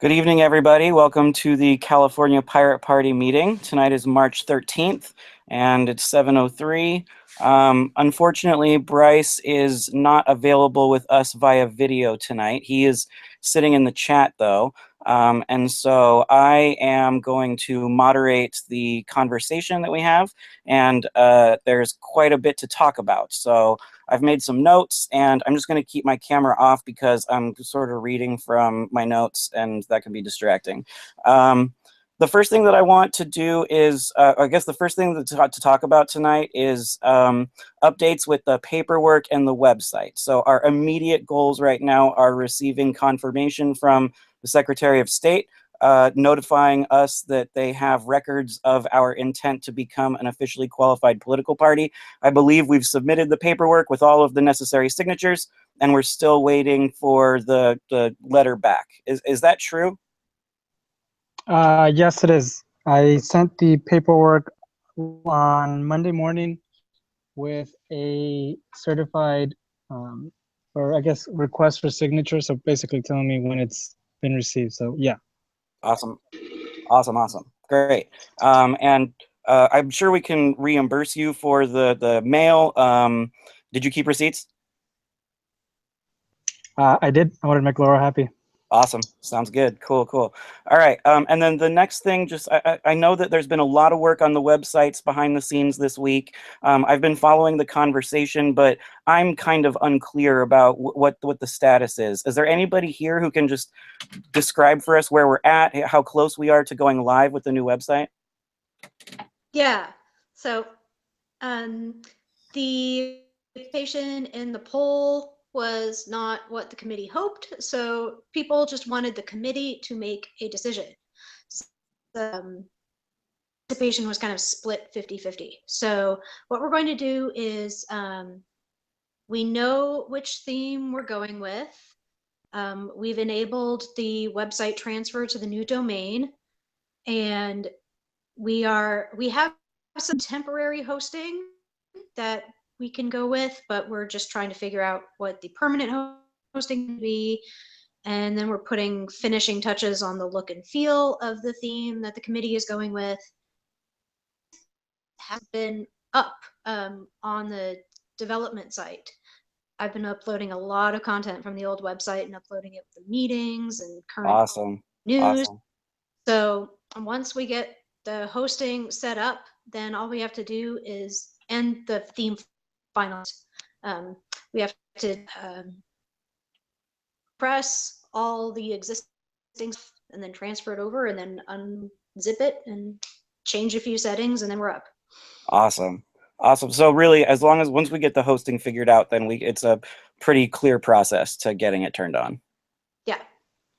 Good evening, everybody. Welcome to the California Pirate Party meeting. Tonight is March 13th, and it's 7:03. Unfortunately, Bryce is not available with us via video tonight. He is sitting in the chat, though. And so I am going to moderate the conversation that we have, and there's quite a bit to talk about. So I've made some notes, and I'm just going to keep my camera off because I'm sort of reading from my notes, and that can be distracting. The first thing that I want to do is, I guess the first thing to talk about tonight is updates with the paperwork and the website. So our immediate goals right now are receiving confirmation from the Secretary of State, notifying us that they have records of our intent to become an officially qualified political party. I believe we've submitted the paperwork with all of the necessary signatures, and we're still waiting for the letter back. Is that true? Yes, it is. I sent the paperwork on Monday morning with a certified, or I guess request for signature. So basically telling me when it's been received. So yeah. Awesome. Awesome. Great. And I'm sure we can reimburse you for the mail. Did you keep receipts? I did. I wanted to make Laura happy. Awesome. Sounds good. Cool. All right. And then the next thing, just I know that there's been a lot of work on the websites behind the scenes this week. I've been following the conversation, but I'm kind of unclear about what the status is. Is there anybody here who can just describe for us where we're at, how close we are to going live with the new website? Yeah. So the participation in the poll was not what the committee hoped, so people just wanted the committee to make a decision. Participation was kind of split 50-50. So what we're going to do is we know which theme we're going with. We've enabled the website transfer to the new domain, and we have some temporary hosting that we can go with, but we're just trying to figure out what the permanent hosting can be. And then we're putting finishing touches on the look and feel of the theme that the committee is going with. Has been up on the development site. I've been uploading a lot of content from the old website and uploading it with the meetings and current news. So once we get the hosting set up, then all we have to do is end the theme finalized. We have to press all the existing stuff and then transfer it over and then unzip it and change a few settings, and then we're up. Awesome. So really, as long as once we get the hosting figured out, then it's a pretty clear process to getting it turned on. Yeah.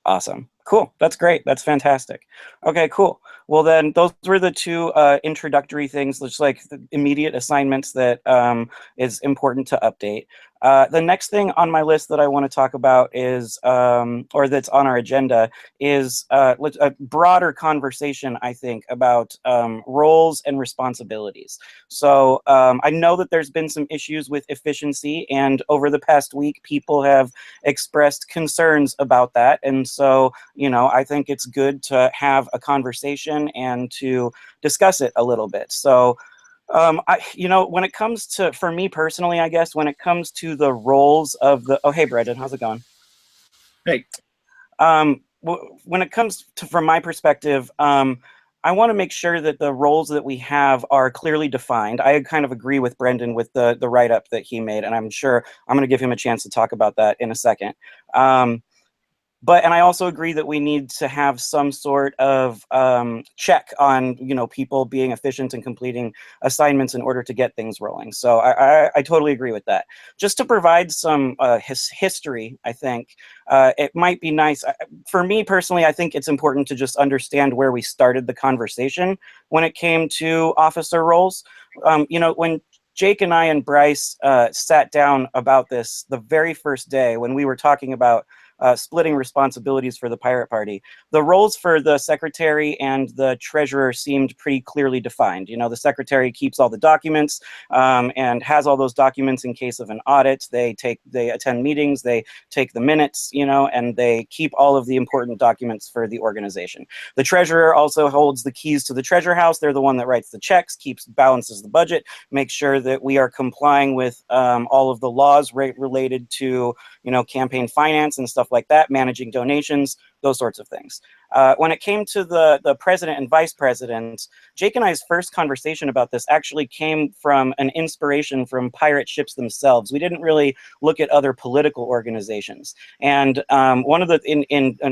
Awesome. Cool. That's great. That's fantastic. Okay, cool. Well, then those were the two introductory things, just like the immediate assignments that is important to update. The next thing on my list that I want to talk about is, or that's on our agenda, is a broader conversation, I think, about roles and responsibilities. So I know that there's been some issues with efficiency, and over the past week, people have expressed concerns about that. And so, I think it's good to have a conversation and to discuss it a little bit. So, when it comes to, for me personally, I guess, when it comes to the roles of the, oh, hey, Brendan, how's it going? Hey. When it comes to, from my perspective, I want to make sure that the roles that we have are clearly defined. I kind of agree with Brendan with the write-up that he made, and I'm sure I'm going to give him a chance to talk about that in a second. And I also agree that we need to have some sort of check on, people being efficient and completing assignments in order to get things rolling. So I totally agree with that. Just to provide some history, I think it might be nice. For me personally, I think it's important to just understand where we started the conversation when it came to officer roles. When Jake and I and Bryce sat down about this the very first day when we were talking about splitting responsibilities for the Pirate Party. The roles for the secretary and the treasurer seemed pretty clearly defined. You know, the secretary keeps all the documents and has all those documents in case of an audit. They attend meetings, they take the minutes, you know, and they keep all of the important documents for the organization. The treasurer also holds the keys to the treasure house. They're the one that writes the checks, balances the budget, makes sure that we are complying with all of the laws related to, you know, campaign finance and stuff like that, managing donations, those sorts of things. When it came to the president and vice president, Jake and I's first conversation about this actually came from an inspiration from pirate ships themselves. We didn't really look at other political organizations. And one of the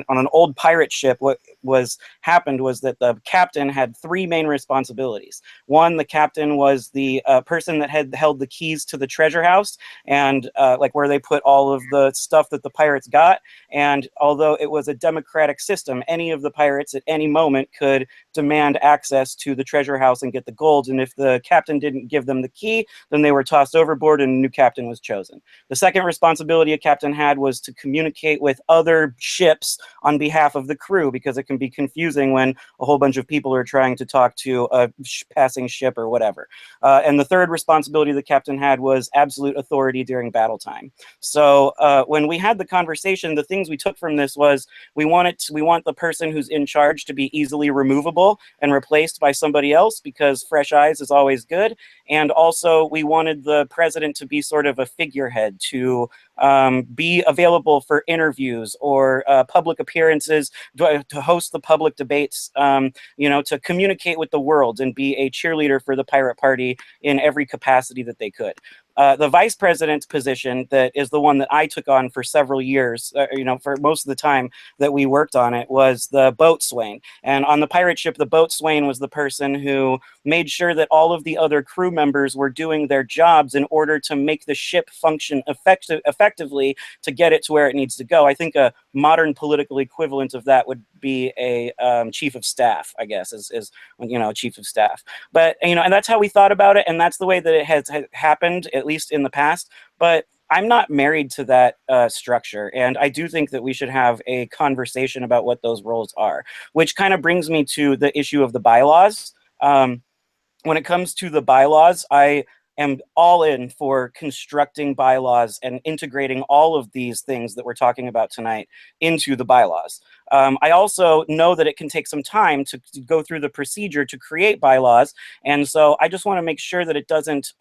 on an old pirate ship, what happened was that the captain had three main responsibilities. One, the captain was the person that had held the keys to the treasure house and like where they put all of the stuff that the pirates got. And although it was a democratic system, any of the pirates at any moment could demand access to the treasure house and get the gold. And if the captain didn't give them the key, then they were tossed overboard and a new captain was chosen. The second responsibility a captain had was to communicate with other ships on behalf of the crew, because it can be confusing when a whole bunch of people are trying to talk to a passing ship or whatever. And the third responsibility the captain had was absolute authority during battle time. So when we had the conversation, the things we took from this was we want the person who's in charge to be easily removable and replaced by somebody else, because fresh eyes is always good. And also we wanted the president to be sort of a figurehead, to be available for interviews or public appearances, to host the public debates, you know, to communicate with the world and be a cheerleader for the Pirate Party in every capacity that they could. The vice president's position, that is the one that I took on for several years, you know, for most of the time that we worked on it, was the boatswain. And on the pirate ship, the boatswain was the person who made sure that all of the other crew members were doing their jobs in order to make the ship function effectively to get it to where it needs to go. I think a modern political equivalent of that would be a chief of staff, I guess, is you know, a chief of staff. But, you know, and that's how we thought about it, and that's the way that it has happened, at least in the past. But I'm not married to that structure, and I do think that we should have a conversation about what those roles are, which kind of brings me to the issue of the bylaws. When it comes to the bylaws, I am all in for constructing bylaws and integrating all of these things that we're talking about tonight into the bylaws. I also know that it can take some time to go through the procedure to create bylaws, and so I just want to make sure that it doesn't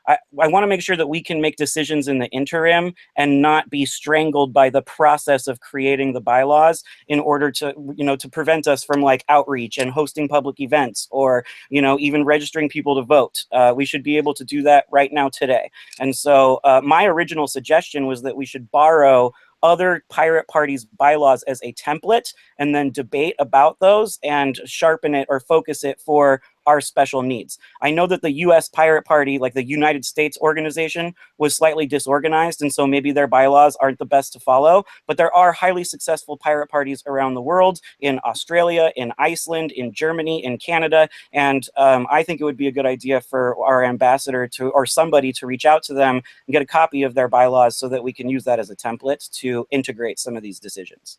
I want to make sure that we can make decisions in the interim and not be strangled by the process of creating the bylaws in order to, you know, to prevent us from like outreach and hosting public events, or, you know, even registering people to vote. We should be able to do that right now today. And so my original suggestion was that we should borrow other pirate parties' bylaws as a template and then debate about those and sharpen it or focus it for our special needs. I know that the US Pirate Party, like the United States organization, was slightly disorganized, and so maybe their bylaws aren't the best to follow, but there are highly successful pirate parties around the world, in Australia, in Iceland, in Germany, in Canada, and I think it would be a good idea for our ambassador to, or somebody to reach out to them and get a copy of their bylaws so that we can use that as a template to integrate some of these decisions.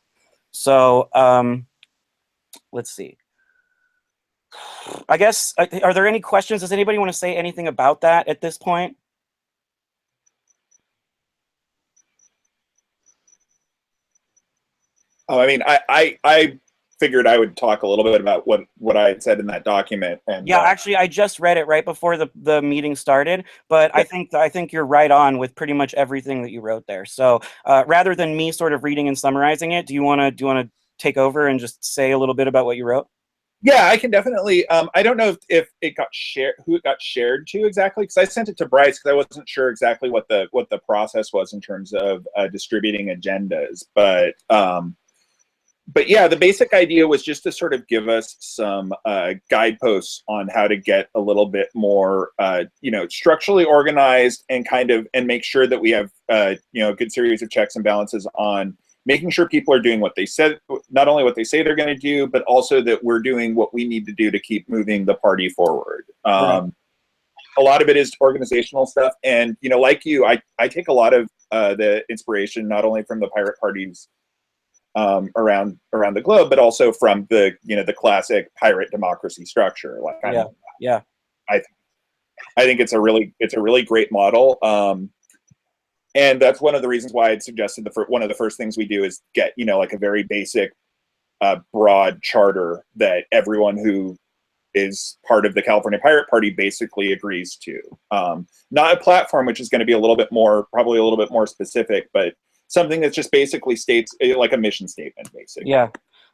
So let's see. I guess, are there any questions? Does anybody want to say anything about that at this point? Oh, I mean, I figured I would talk a little bit about what I had said in that document. And yeah, actually, I just read it right before the meeting started, but yeah. I think you're right on with pretty much everything that you wrote there. So rather than me sort of reading and summarizing it, do you want to take over and just say a little bit about what you wrote? Yeah, I can definitely. I don't know if it got shared, who it got shared to exactly, because I sent it to Bryce because I wasn't sure exactly what the process was in terms of distributing agendas. But yeah, the basic idea was just to sort of give us some guideposts on how to get a little bit more, you know, structurally organized and and make sure that we have, you know, a good series of checks and balances on making sure people are doing what they said, not only what they say they're going to do, but also that we're doing what we need to do to keep moving the party forward. Right. A lot of it is organizational stuff. And, you know, like you, I take a lot of the inspiration not only from the pirate parties around the globe, but also from the the classic pirate democracy structure. Like Yeah. I think it's a really great model. And that's one of the reasons why I'd suggested one of the first things we do is get like a very basic, broad charter that everyone who is part of the California Pirate Party basically agrees to. Not a platform, which is going to be probably a little bit more specific, but something that just basically states like a mission statement, basically. Yeah,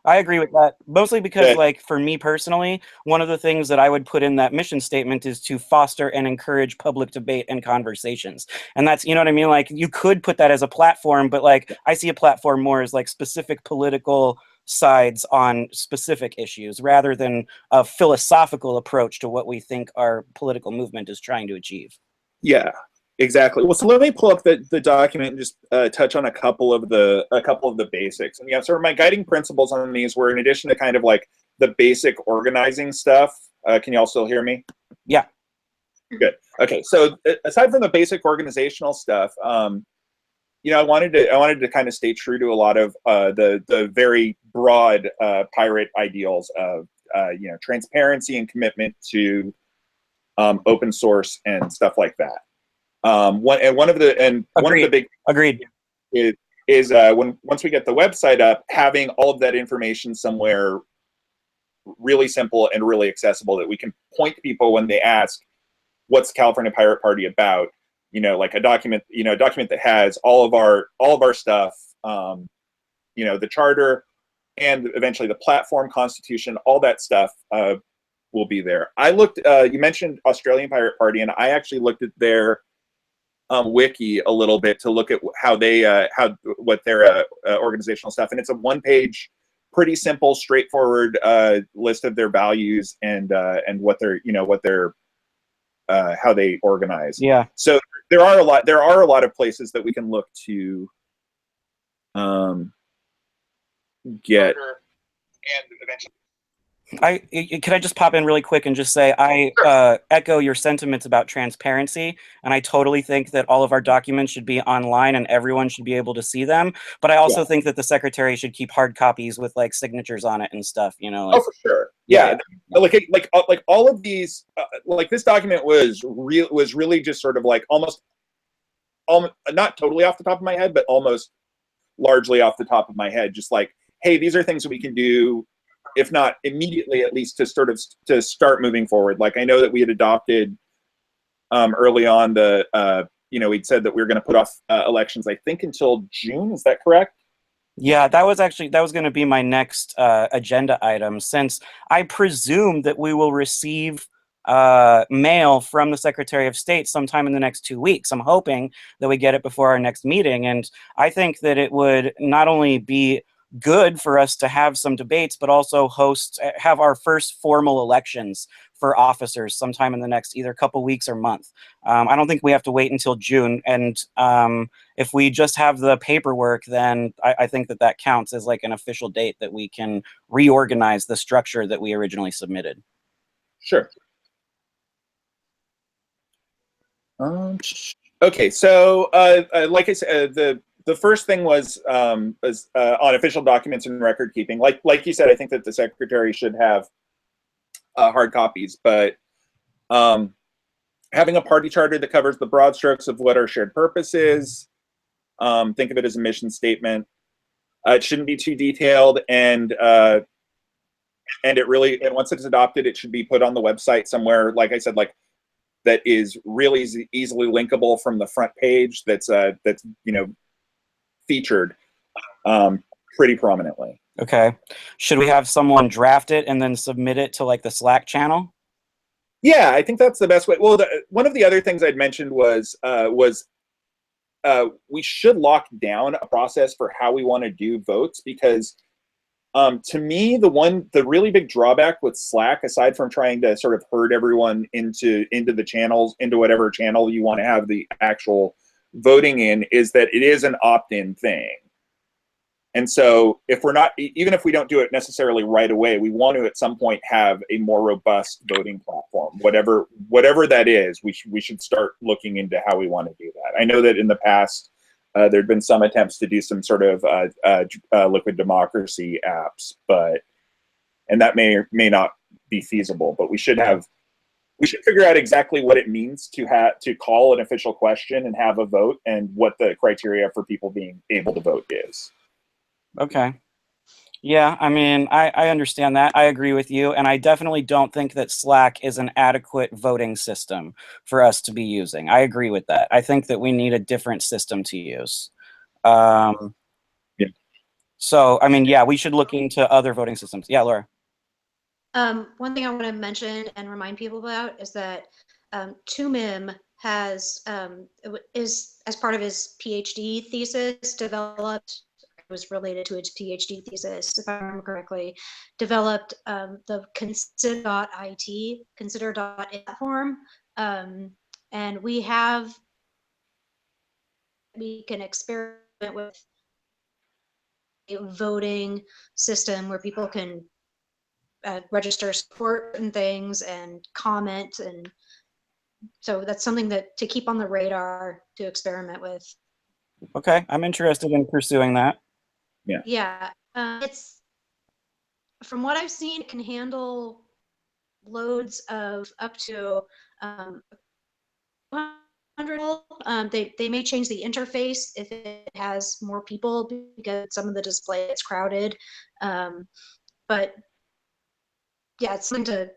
I agree with that. Mostly because, like, for me personally, one of the things that I would put in that mission statement is to foster and encourage public debate and conversations. And that's, you know what I mean? Like, you could put that as a platform, but like, I see a platform more as like specific political sides on specific issues rather than a philosophical approach to what we think our political movement is trying to achieve. Yeah, exactly. Well, so let me pull up the document and just touch on a couple of the basics. And yeah, sort of my guiding principles on these were, in addition to kind of like the basic organizing stuff. Can you all still hear me? Yeah. Good. Okay. So aside from the basic organizational stuff, I wanted to kind of stay true to a lot of the very broad pirate ideals of transparency and commitment to open source and stuff like that. One of the big Agreed is once we get the website up, having all of that information somewhere really simple and really accessible that we can point to people when they ask, "What's the California Pirate Party about?" Like a document that has all of our stuff, the charter, and eventually the platform, constitution, all that stuff will be there. I looked. You mentioned Australian Pirate Party, and I actually looked at their wiki a little bit to look at how they what their organizational stuff, and it's a one-page, pretty simple, straightforward list of their values and what they're how they organize. Yeah. So there are a lot of places that we can look to get. And eventually, Can I just pop in really quick and just say I echo your sentiments about transparency, and I totally think that all of our documents should be online and everyone should be able to see them. But I also think that the secretary should keep hard copies with like signatures on it and stuff. Oh, for sure. Yeah. Like all of these, like this document was really just sort of like almost not totally off the top of my head, but almost largely off the top of my head. Just like, hey, these are things that we can do, if not immediately, at least to start moving forward. Like I know that we had adopted early on we'd said that we were going to put off elections, I think, until June. Is that correct? Yeah, that was going to be my next agenda item, since I presume that we will receive mail from the Secretary of State sometime in the next 2 weeks. I'm hoping that we get it before our next meeting, and I think that it would not only be good for us to have some debates, but also have our first formal elections for officers sometime in the next either couple weeks or month. I don't think we have to wait until June, and if we just have the paperwork, then I think that counts as like an official date that we can reorganize the structure that we originally submitted. Sure. Okay, so like I said, the first thing was on official documents and record keeping. Like you said, I think that the secretary should have hard copies, but having a party charter that covers the broad strokes of what our shared purpose is, think of it as a mission statement. It shouldn't be too detailed, and once it's adopted, it should be put on the website somewhere. Like I said, like that is really easily linkable from the front page. That's featured pretty prominently. Okay. Should we have someone draft it and then submit it to like the Slack channel? Yeah, I think that's the best way. Well, one of the other things I'd mentioned was we should lock down a process for how we want to do votes, because to me, the really big drawback with Slack, aside from trying to sort of herd everyone into the channels, into whatever channel you want to have the actual voting in, is that it is an opt-in thing. And so even if we don't do it necessarily right away, we want to at some point have a more robust voting platform. Whatever that is, we should start looking into how we want to do that. I know that in the past, There'd been some attempts to do some sort of liquid democracy apps, and that may or may not be feasible. But we should figure out exactly what it means to call an official question and have a vote, and what the criteria for people being able to vote is. Okay. Yeah, I mean, I understand that. I agree with you. And I definitely don't think that Slack is an adequate voting system for us to be using. I agree with that. I think that we need a different system to use. Yeah. So, I mean, yeah, we should look into other voting systems. Yeah, Laura. One thing I want to mention and remind people about is that Tumim is as part of his PhD thesis developed. Was related to its PhD thesis, if I remember correctly, developed the consider.it platform, and we can experiment with a voting system where people can register support and things and comment, and so that's something that to keep on the radar to experiment with. Okay, I'm interested in pursuing that. Yeah, it's from what I've seen, it can handle loads of up to 100. They may change the interface if it has more people because some of the display is crowded. But yeah, it's something to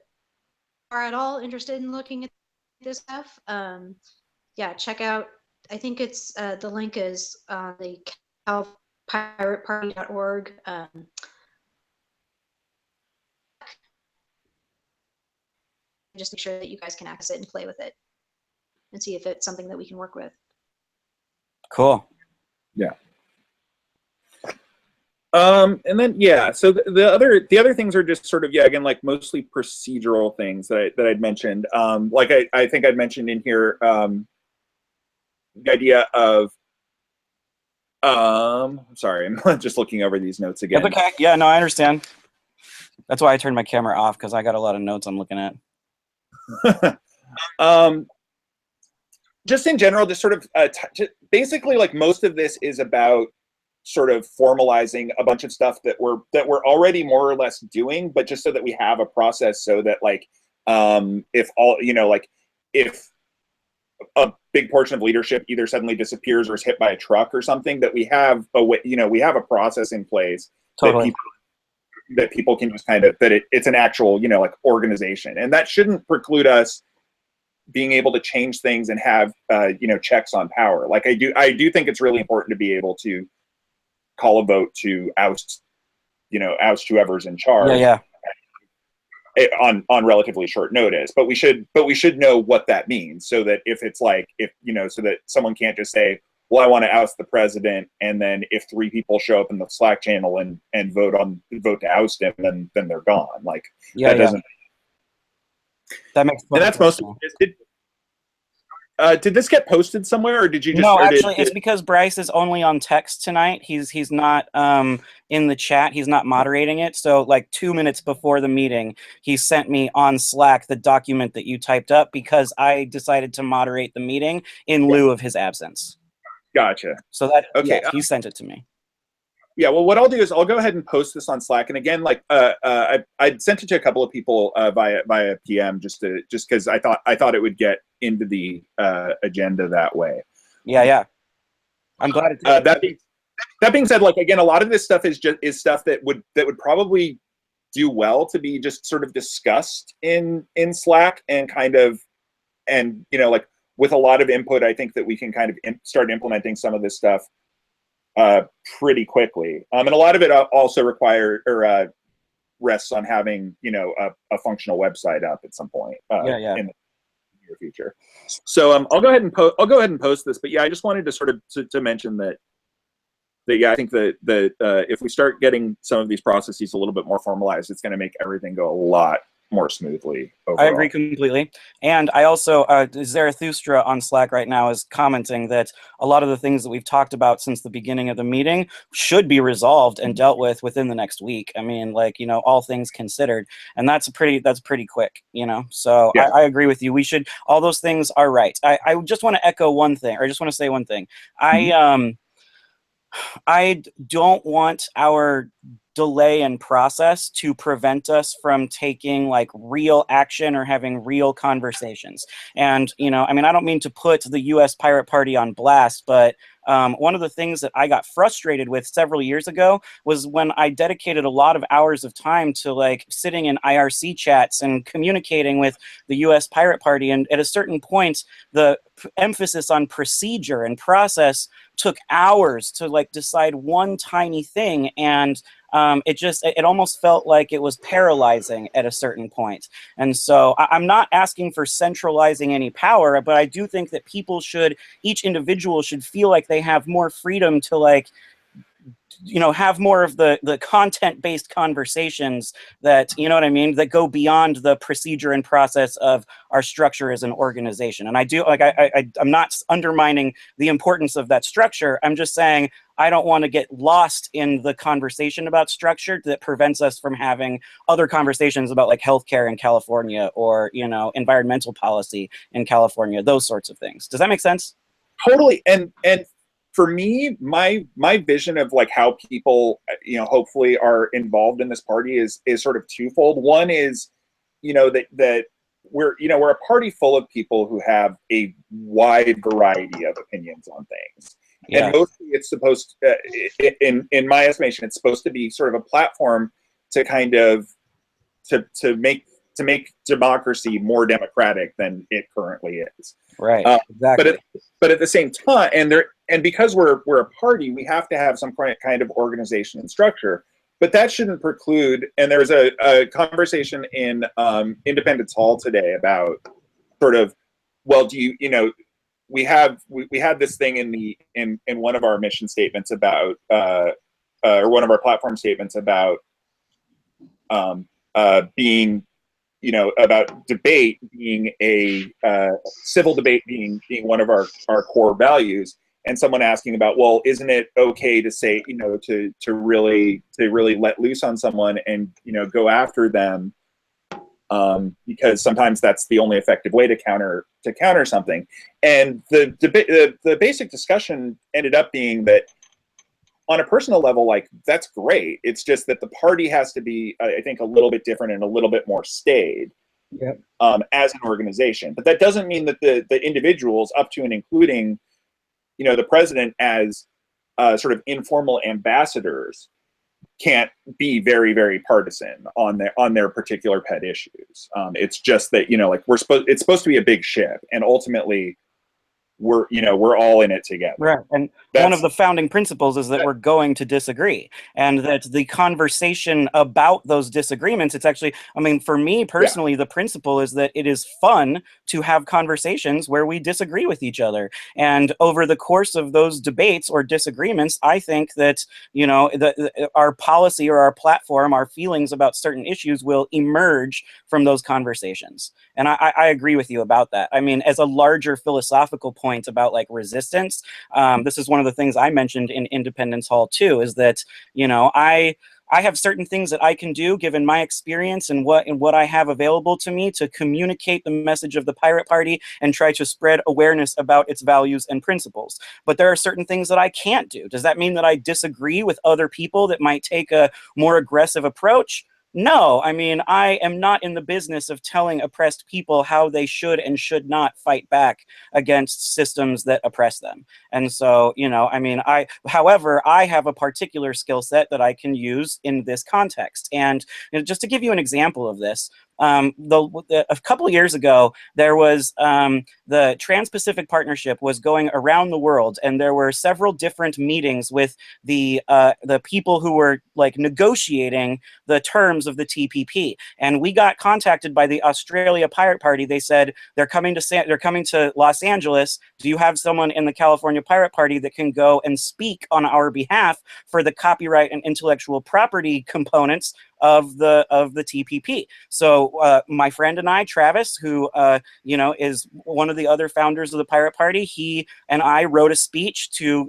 are at all interested in looking at this stuff. Yeah, check out. I think it's the link is on the calpirateparty.org. Just make sure that you guys can access it and play with it and see if it's something that we can work with. Cool. Yeah. And then so the other things are just sort of again like mostly procedural things that I'd mentioned. Like I think I'd mentioned in here the idea of I'm sorry, I'm just looking over these notes again. That's okay. Yeah, no, I understand. That's why I turned my camera off, because I got a lot of notes I'm looking at. Just in general, just sort of basically like most of this is about sort of formalizing a bunch of stuff that we're already more or less doing, but just so that we have a process so that like if all like if a big portion of leadership either suddenly disappears or is hit by a truck or something, that we have a way, we have a process in place Totally. that people can just kind of it's an actual like organization, and that shouldn't preclude us being able to change things and have checks on power. Like I do think it's really important to be able to call a vote to oust whoever's in charge. Yeah. On relatively short notice, but we should know what that means, so that if it's like so that someone can't just say, well, I want to oust the president, and then if 3 people show up in the Slack channel and vote to oust him, then they're gone. Like that doesn't. That makes. And that's most. Did this get posted somewhere, or did you just? No, actually, it's because Bryce is only on text tonight. He's not in the chat. He's not moderating it. So like 2 minutes before the meeting, he sent me on Slack the document that you typed up, because I decided to moderate the meeting in lieu of his absence. Gotcha. So that okay, he sent it to me. Yeah, well, what I'll do is I'll go ahead and post this on Slack. And again, like I'd sent it to a couple of people via PM just because I thought it would get into the agenda that way. Yeah. I'm glad it did. That being said, like again, a lot of this stuff is stuff that would probably do well to be just sort of discussed in Slack and kind of like with a lot of input. I think that we can kind of start implementing some of this stuff pretty quickly, and a lot of it also rests on having a functional website up at some point in the near future. So I'll go ahead and post this, but yeah, I just wanted to sort of to mention that I think that if we start getting some of these processes a little bit more formalized, it's going to make everything go a lot more smoothly overall. I agree completely. And I also, Zarathustra on Slack right now is commenting that a lot of the things that we've talked about since the beginning of the meeting should be resolved and dealt with within the next week. I mean, like, all things considered. And that's pretty quick, So yeah. I agree with you. All those things are right. I just want to echo one thing, or just want to say one thing. I don't want our delay in process to prevent us from taking like real action or having real conversations. And, you know, I mean, I don't mean to put the US Pirate Party on blast, but one of the things that I got frustrated with several years ago was when I dedicated a lot of hours of time to like sitting in IRC chats and communicating with the US Pirate Party. And at a certain point, the emphasis on procedure and process took hours to like decide one tiny thing. And it almost felt like it was paralyzing at a certain point. And so I'm not asking for centralizing any power, but I do think that each individual should feel like they have more freedom to like, you know, have more of the content-based conversations that, you know what I mean, that go beyond the procedure and process of our structure as an organization. And I do, like, I'm not undermining the importance of that structure. I'm just saying I don't want to get lost in the conversation about structure that prevents us from having other conversations about like healthcare in California or, you know, environmental policy in California, those sorts of things. Does that make sense? Totally. And for me, my vision of like how people, you know, hopefully are involved in this party is sort of twofold. One is, you know, that we're a party full of people who have a wide variety of opinions on things. Yeah. And mostly it's supposed to, in my estimation, it's supposed to be sort of a platform to kind of to make democracy more democratic than it currently is. Right. Exactly. But at the same time, and because we're a party, we have to have some kind of organization and structure. But that shouldn't preclude. And there was a conversation in Independence Hall today about sort of, well, we had this thing in one of our mission statements about or one of our platform statements about being, you know, about debate being a civil debate being one of our core values, and someone asking about, well, isn't it okay to say, you know, to really let loose on someone and, you know, go after them because sometimes that's the only effective way to counter something. And the basic discussion ended up being that on a personal level, like, that's great. It's just that the party has to be, I think, a little bit different and a little bit more staid. Yep. As an organization. But that doesn't mean that the individuals up to and including, you know, the president as sort of informal ambassadors can't be very, very partisan on their particular pet issues. It's just that, you know, like it's supposed to be a big ship, and ultimately we're all in it together. Right. And one of the founding principles is that we're going to disagree, and that the conversation about those disagreements, it's actually, I mean, for me personally, the principle is that it is fun to have conversations where we disagree with each other. And over the course of those debates or disagreements, I think that, you know, our policy or our platform, our feelings about certain issues will emerge from those conversations. And I agree with you about that. I mean, as a larger philosophical point about like resistance, this is one of the things I mentioned in Independence Hall too, is that, you know, I have certain things that I can do given my experience and what I have available to me to communicate the message of the Pirate Party and try to spread awareness about its values and principles. But there are certain things that I can't do. Does that mean that I disagree with other people that might take a more aggressive approach? No, I mean, I am not in the business of telling oppressed people how they should and should not fight back against systems that oppress them. And so, you know, I mean, however, I have a particular skill set that I can use in this context. And, you know, just to give you an example of this, a couple of years ago, there was the Trans-Pacific Partnership was going around the world, and there were several different meetings with the people who were like negotiating the terms of the TPP. And we got contacted by the Australia Pirate Party. They said they're coming to Los Angeles. Do you have someone in the California Pirate Party that can go and speak on our behalf for the copyright and intellectual property components of the TPP. So my friend and I, Travis, who is one of the other founders of the Pirate Party, he and I wrote a speech to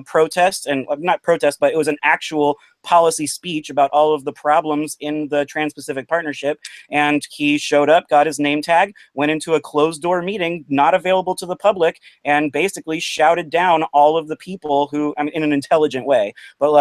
protest, and not protest, but it was an actual policy speech about all of the problems in the Trans-Pacific Partnership. And he showed up, got his name tag, went into a closed door meeting, not available to the public, and basically shouted down all of the people who, I mean, in an intelligent way, but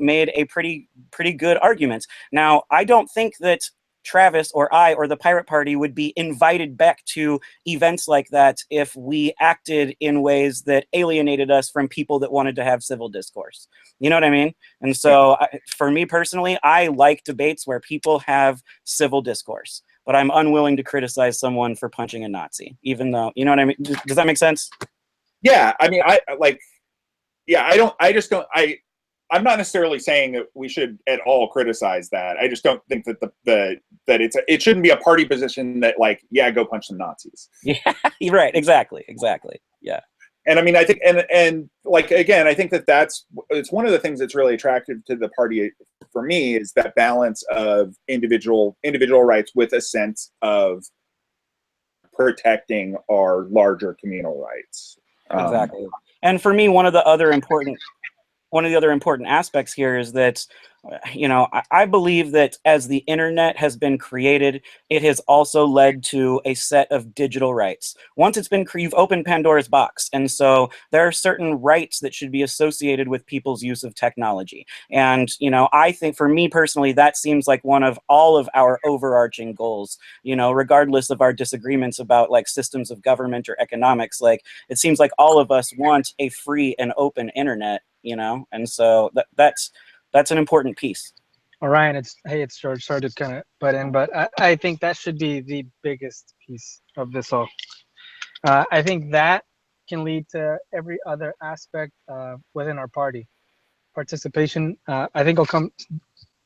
made a pretty good argument. Now, I don't think that Travis or I or the Pirate Party would be invited back to events like that if we acted in ways that alienated us from people that wanted to have civil discourse. You know what I mean? And so for me personally, I like debates where people have civil discourse, but I'm unwilling to criticize someone for punching a Nazi, even though, you know what I mean? Does that make sense? Yeah, I mean, I'm not necessarily saying that we should at all criticize that. I just don't think that it shouldn't be a party position that go punch some Nazis. Yeah, you're right. Exactly. Yeah. And I mean, I think, and again, I think it's one of the things that's really attractive to the party for me is that balance of individual rights with a sense of protecting our larger communal rights. Exactly. And for me, one of the other important aspects here is that, I believe that as the internet has been created, it has also led to a set of digital rights. Once it's been you've opened Pandora's box, and so there are certain rights that should be associated with people's use of technology. And I think for me personally, that seems like one of all of our overarching goals. Regardless of our disagreements about systems of government or economics, it seems like all of us want a free and open internet. And so that's an important piece. Orion, it's George. Sorry to kind of butt in, but I think that should be the biggest piece of this all. I think that can lead to every other aspect within our party. Participation, I think, will come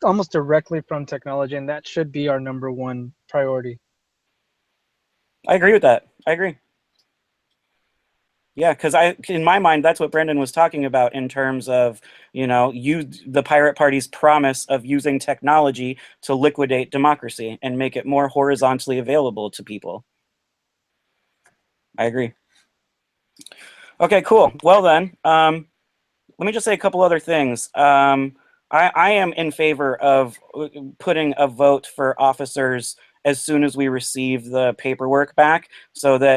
almost directly from technology, and that should be our number one priority. I agree with that. I agree. Yeah, because in my mind, that's what Brendan was talking about in terms of, the Pirate Party's promise of using technology to liquidate democracy and make it more horizontally available to people. I agree. Okay, cool. Well then, let me just say a couple other things. I am in favor of putting a vote for officers as soon as we receive the paperwork back,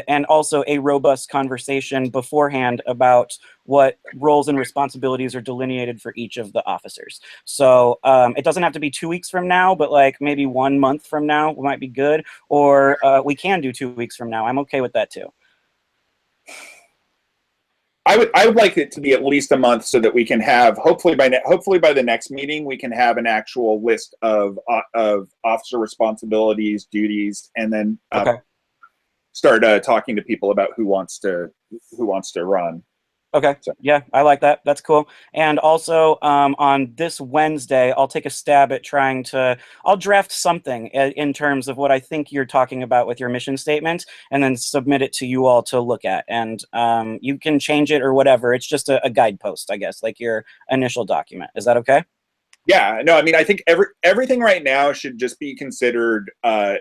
and also a robust conversation beforehand about what roles and responsibilities are delineated for each of the officers. So it doesn't have to be 2 weeks from now, but maybe 1 month from now might be good, or we can do 2 weeks from now. I'm okay with that too. I would like it to be at least a month so that we can have hopefully by the next meeting we can have an actual list of officer responsibilities, duties, and then start talking to people about who wants to run. Okay. So. Yeah, I like that. That's cool. And also on this Wednesday, I'll take a stab at I'll draft something in terms of what I think you're talking about with your mission statement, and then submit it to you all to look at. And you can change it or whatever. It's just a guidepost, I guess, like your initial document. Is that okay? Yeah, no, I mean, I think everything right now should just be considered a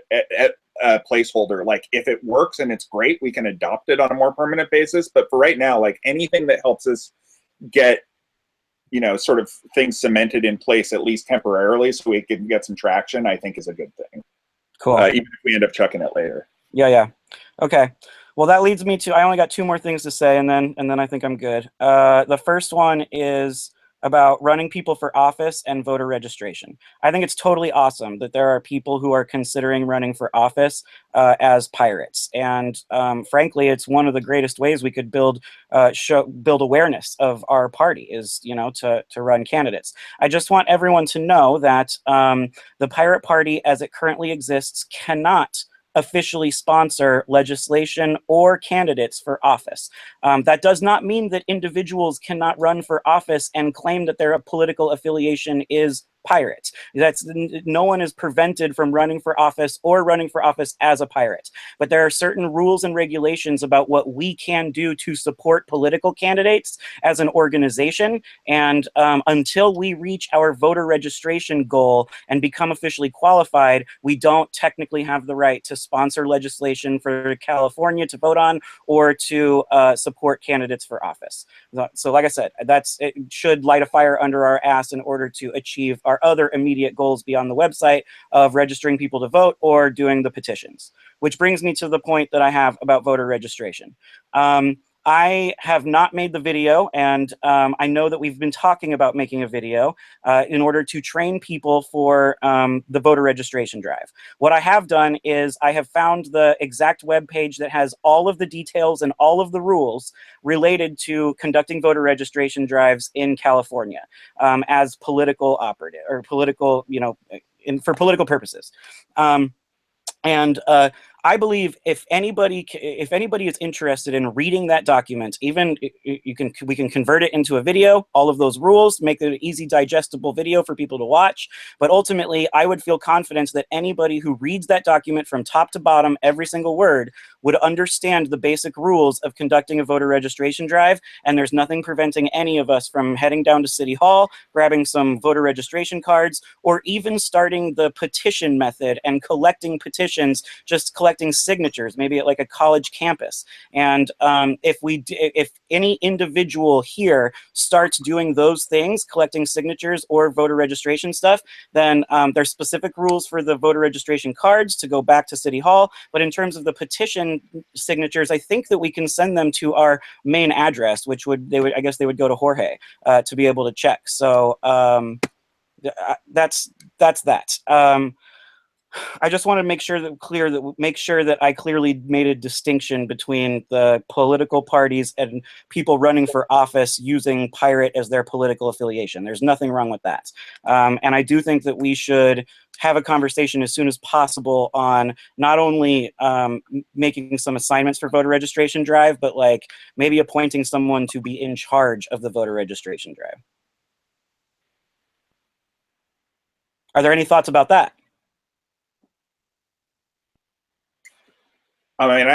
placeholder. If it works and it's great, we can adopt it on a more permanent basis. But for right now, anything that helps us get, sort of things cemented in place, at least temporarily, so we can get some traction, I think is a good thing. Cool. Even if we end up chucking it later. Yeah. Okay. Well, that leads me to, I only got 2 more things to say, and then I think I'm good. The first one is about running people for office and voter registration. I think it's totally awesome that there are people who are considering running for office as pirates. And frankly, it's one of the greatest ways we could build awareness of our party is, to run candidates. I just want everyone to know that the Pirate Party as it currently exists cannot officially sponsor legislation or candidates for office. That does not mean that individuals cannot run for office and claim that their political affiliation is pirates. No one is prevented from running for office or running for office as a pirate. But there are certain rules and regulations about what we can do to support political candidates as an organization. And until we reach our voter registration goal and become officially qualified, we don't technically have the right to sponsor legislation for California to vote on or to support candidates for office. So like I said, it should light a fire under our ass in order to achieve our other immediate goals beyond the website of registering people to vote or doing the petitions. Which brings me to the point that I have about voter registration. I have not made the video, and I know that we've been talking about making a video in order to train people for the voter registration drive. What I have done is I have found the exact web page that has all of the details and all of the rules related to conducting voter registration drives in California as political operative or political, for political purposes. I believe if anybody is interested in reading that document, even we can convert it into a video, all of those rules, make it an easy digestible video for people to watch. But ultimately, I would feel confident that anybody who reads that document from top to bottom, every single word, would understand the basic rules of conducting a voter registration drive. And there's nothing preventing any of us from heading down to City Hall, grabbing some voter registration cards, or even starting the petition method and collecting petitions, just collecting signatures, maybe at like a college campus. And if any individual here starts doing those things, collecting signatures or voter registration stuff, then there's specific rules for the voter registration cards to go back to City Hall. But in terms of the petition signatures, I think that we can send them to our main address, which I guess they would go to Jorge to be able to check. So that's that. I just want to make sure that I clearly made a distinction between the political parties and people running for office using pirate as their political affiliation. There's nothing wrong with that. And I do think that we should have a conversation as soon as possible on not only making some assignments for voter registration drive, but like maybe appointing someone to be in charge of the voter registration drive. Are there any thoughts about that? I mean,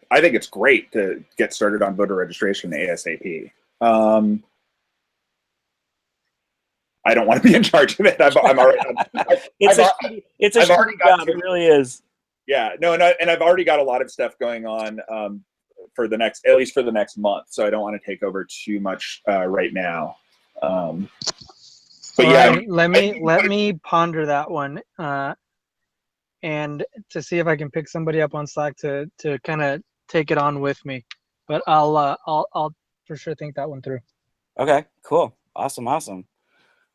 I think it's great to get started on voter registration ASAP. I don't want to be in charge of it. I'm already. It's a shitty job. It really is. Yeah, no, and I've already got a lot of stuff going on for at least for the next month. So I don't want to take over too much right now. But yeah, right, let me ponder that one. And to see if I can pick somebody up on Slack to kind of take it on with me, but I'll for sure think that one through. Okay, cool, awesome.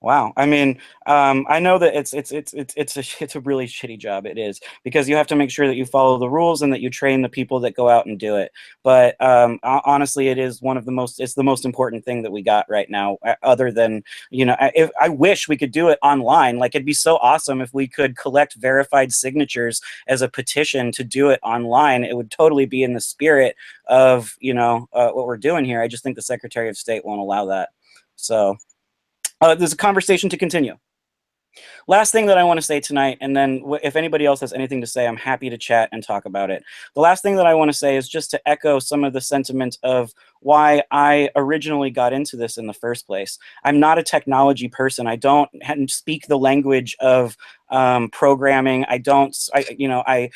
Wow, I mean, I know that it's a really shitty job. It is, because you have to make sure that you follow the rules and that you train the people that go out and do it. But honestly, it's the most important thing that we got right now. Other than, I wish we could do it online. Like, it'd be so awesome if we could collect verified signatures as a petition to do it online. It would totally be in the spirit of what we're doing here. I just think the Secretary of State won't allow that. So. There's a conversation to continue. Last thing that I want to say tonight, and then if anybody else has anything to say, I'm happy to chat and talk about it. The last thing that I want to say is just to echo some of the sentiment of why I originally got into this in the first place. I'm not a technology person. I don't speak the language of programming. I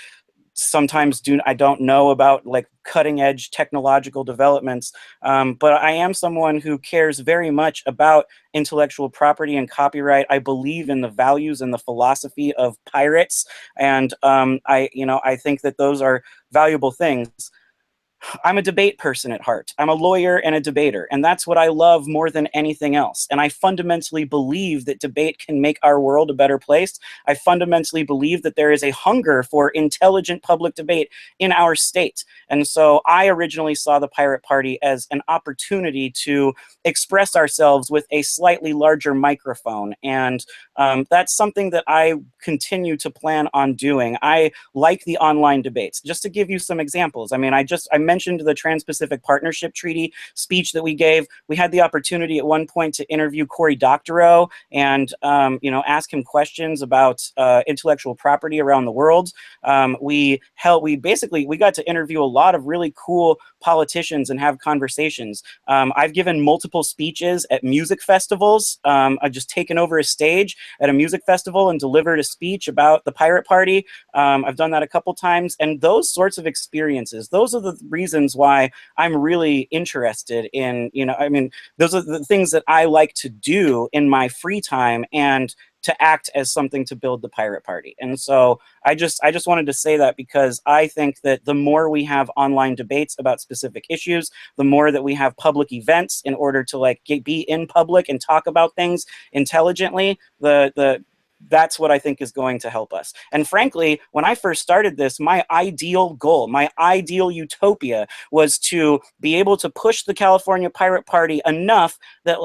sometimes I don't know about like cutting edge technological developments, but I am someone who cares very much about intellectual property and copyright. I believe in the values and the philosophy of pirates, and I think that those are valuable things. I'm a debate person at heart. I'm a lawyer and a debater, and that's what I love more than anything else. And I fundamentally believe that debate can make our world a better place. I fundamentally believe that there is a hunger for intelligent public debate in our state. And so I originally saw the Pirate Party as an opportunity to express ourselves with a slightly larger microphone. And that's something that I continue to plan on doing. I like the online debates. Just to give you some examples, I mean, I mentioned the Trans-Pacific Partnership Treaty speech that we gave. We had the opportunity at one point to interview Cory Doctorow and ask him questions about intellectual property around the world. We got to interview a lot of really cool politicians and have conversations. I've given multiple speeches at music festivals. I've just taken over a stage at a music festival and delivered a speech about the Pirate Party. I've done that a couple times, and those sorts of experiences, those are the reasons why I'm really interested in, those are the things that I like to do in my free time and to act as something to build the Pirate Party. And so I just wanted to say that because I think that the more we have online debates about specific issues, the more that we have public events in order to be in public and talk about things intelligently, that's what I think is going to help us. And frankly, when I first started this, my ideal goal, my ideal utopia was to be able to push the California Pirate Party enough that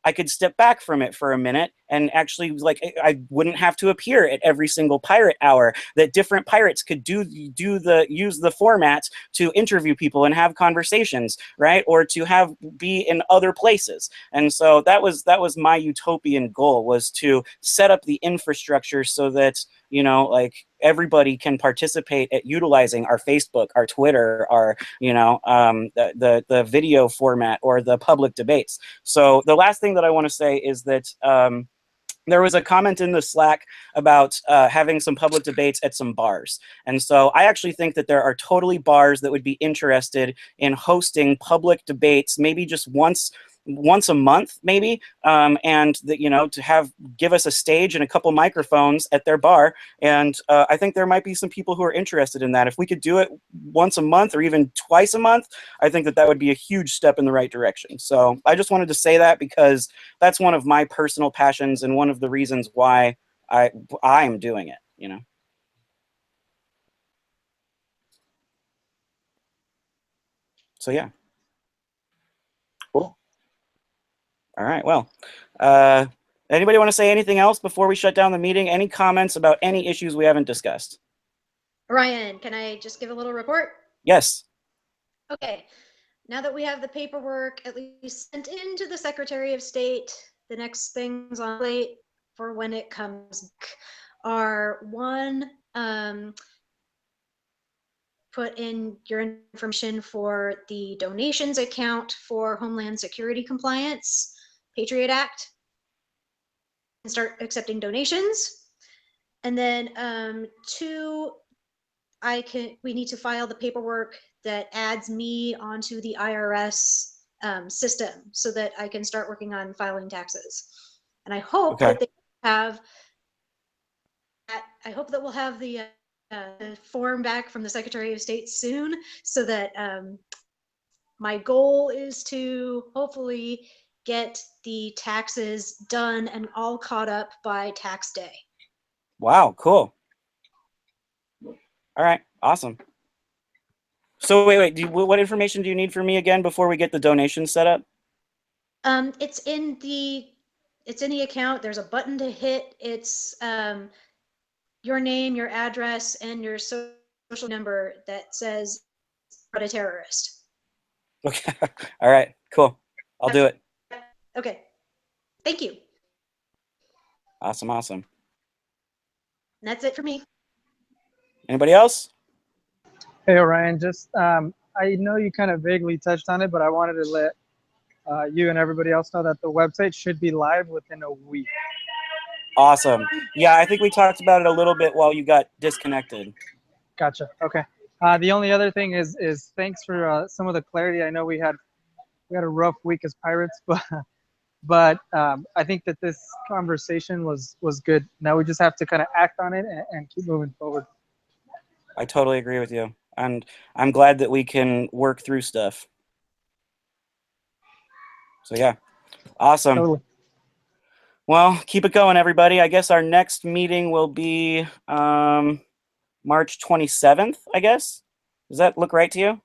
I could step back from it for a minute and actually I wouldn't have to appear at every single pirate hour, that different pirates could use the format to interview people and have conversations, right? Or to be in other places. And so that was my utopian goal, was to set up the infrastructure so that, everybody can participate at utilizing our Facebook, our Twitter, our, the video format or the public debates. So the last thing that I want to say is that there was a comment in the Slack about having some public debates at some bars. And so I actually think that there are totally bars that would be interested in hosting public debates, maybe just once a month, maybe, and to give us a stage and a couple microphones at their bar. And I think there might be some people who are interested in that. If we could do it once a month or even twice a month, I think that would be a huge step in the right direction. So I just wanted to say that because that's one of my personal passions and one of the reasons why I'm doing it, So yeah. Cool. All right, well, anybody want to say anything else before we shut down the meeting? Any comments about any issues we haven't discussed? Ryan, can I just give a little report? Yes. Okay, now that we have the paperwork at least sent in to the Secretary of State, the next things on the plate for when it comes back are one, put in your information for the donations account for Homeland Security Compliance, Patriot Act, and start accepting donations. And then two, we need to file the paperwork that adds me onto the IRS system so that I can start working on filing taxes. And I hope that they have, I hope that we'll have the form back from the Secretary of State soon, so that my goal is to hopefully get the taxes done and all caught up by tax day. Wow, cool. All right, awesome. So wait, what information do you need from me again before we get the donation set up? It's in the account. There's a button to hit. It's your name, your address, and your social number that says "Not a terrorist." Okay. All right, cool. I'll do it. Okay. Thank you. Awesome. And that's it for me. Anybody else? Hey, Orion, just I know you kind of vaguely touched on it, but I wanted to let you and everybody else know that the website should be live within a week. Awesome. Yeah, I think we talked about it a little bit while you got disconnected. Gotcha. Okay. The only other thing is thanks for some of the clarity. I know we had a rough week as pirates, but I think that this conversation was good. Now we just have to kind of act on it and keep moving forward. I totally agree with you. And I'm glad that we can work through stuff. So yeah, awesome. Totally. Well, keep it going, everybody. I guess our next meeting will be March 27th, I guess. Does that look right to you?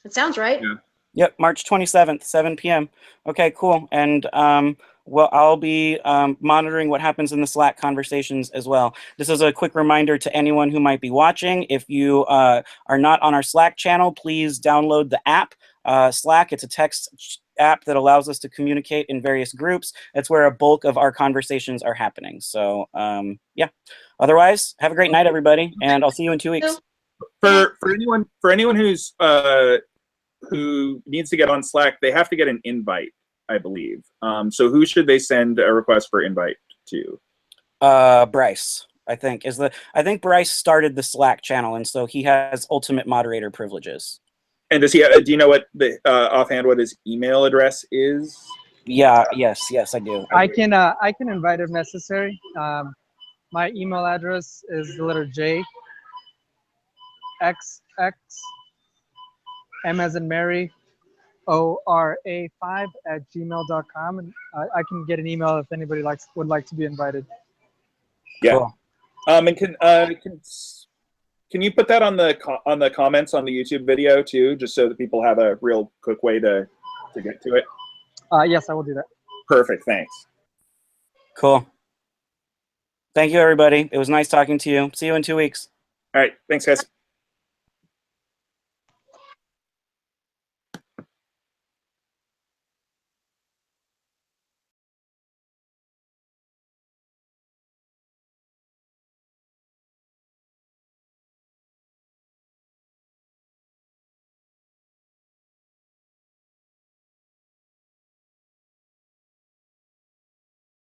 It sounds right. Yeah. Yep, March 27th, 7 p.m. Okay, cool. And well, I'll be monitoring what happens in the Slack conversations as well. This is a quick reminder to anyone who might be watching. If you are not on our Slack channel, please download the app. Slack, it's a text app that allows us to communicate in various groups. That's where a bulk of our conversations are happening. So yeah, otherwise, have a great night, everybody, and I'll see you in 2 weeks. For anyone who's who needs to get on Slack, they have to get an invite, I believe. So who should they send a request for invite to? Bryce, I think I think Bryce started the Slack channel, and so he has ultimate moderator privileges. And does he? Do you know what the offhand what his email address is? Yeah. Yes, I do. I can invite if necessary. My email address is the letter J, X, M as in Mary, ORA5@gmail.com, and I can get an email if anybody would like to be invited. Yeah. Cool. And can you put that on the comments on the YouTube video too, just so that people have a real quick way to get to it? Yes, I will do that. Perfect. Thanks. Cool. Thank you, everybody. It was nice talking to you. See you in 2 weeks. All right. Thanks, guys.